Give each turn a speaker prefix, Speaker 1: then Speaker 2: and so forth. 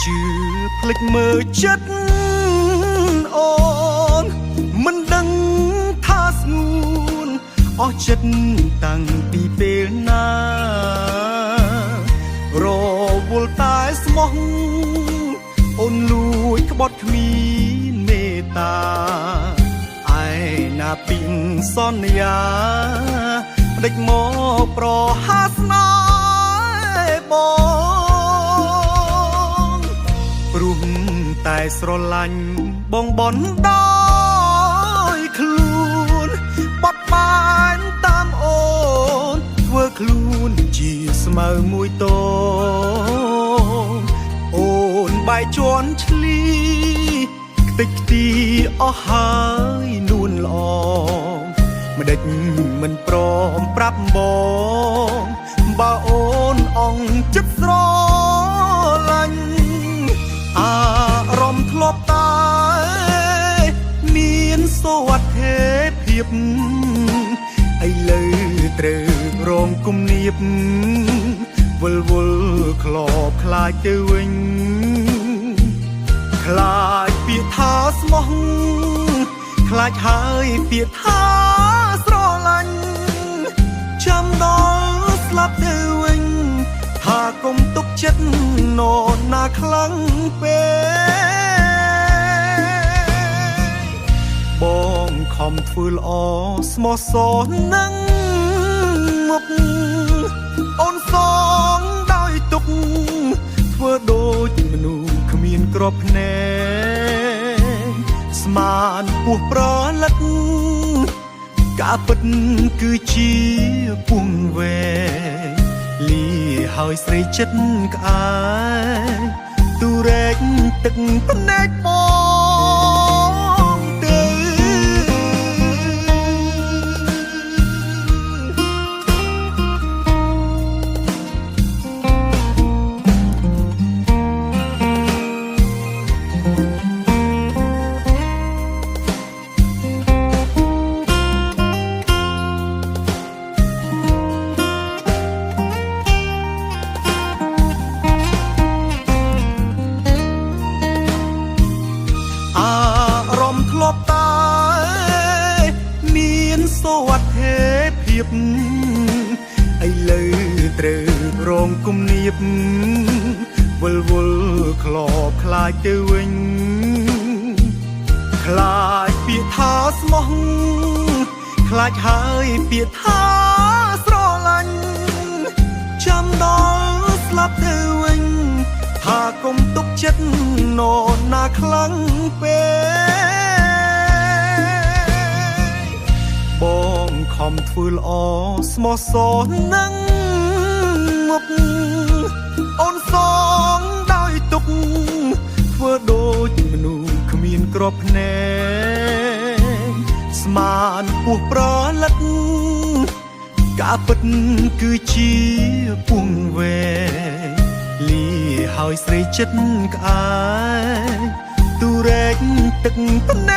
Speaker 1: ជឿភ្លេចមើលចិត្តអូនមិនដឹងថាស្ងួនអស់ចិត្តតាំងពីពេលណារវល់តែស្មោះអូនលួចក្បត់គ្មានមេត្តាឯណាពីងសន្យាផ្ដេចមកប្រហាស្នេហ៍បងព្រោះតែស្រឡាញ់បងបនដោយខ្លួនបត់បែនតាមអូនធ្វើខ្លួនជាស្មៅមួយតងអូនបែកជន់ឆ្លីខ្ទេចខ្ទីអស់ហើយនួនល្អម្ដេចមិនព្រមប្រាប់បងបើអូនអងចិត្តស្រឡាញ់អារម្មណ៍ធ្លាប់តែមានសុវត្ថិភាពឥឡូវត្រូវរងគំនាបវល់ខ្លោបខ្លាចទៅវិញខ្លាចពាក្យថាស្មោះខ្លាចហើយពាក្យថាស្រឡាញ់ចាំដល់ស្លាប់ទៅវិញថាកុំទុកចិត្តនរណាខ្លាំងពេកបងខំធ្វើល្អស្មោះសរនឹងមុខអូនសងដោយទុកធ្វើដូចមនុស្សគ្មានក្របភ្នែកស្មានពោះប្រលឹកការពិតគឺជាពុំវែលីហើយស្រីចិត្តក្អែទូរែកទឹកភ្នែកបងទៅមានសុវត្ថិភាពឥឡូវត្រូវរងគំនាបវល់ខ្លោបខ្លាចទៅវិញខ្លាចពាក្យថាស្មោះខ្លាចហើយពាក្យថាស្រឡាញ់ចាំដល់ស្លាប់ទៅវិញថាកុំទុកចិត្តនរណាខ្លាំងពេកបងខំធ្វើល្អស្មោះសរនឹងមុខអូនសងដោយទុកធ្វើដូចមនុស្សគ្មានក្របភ្នែកស្មានពោះប្រលឹកការពិតគឺជាពុំវែលីហើយស្រីចិត្តក្អែទូរែកទឹកភ្នែ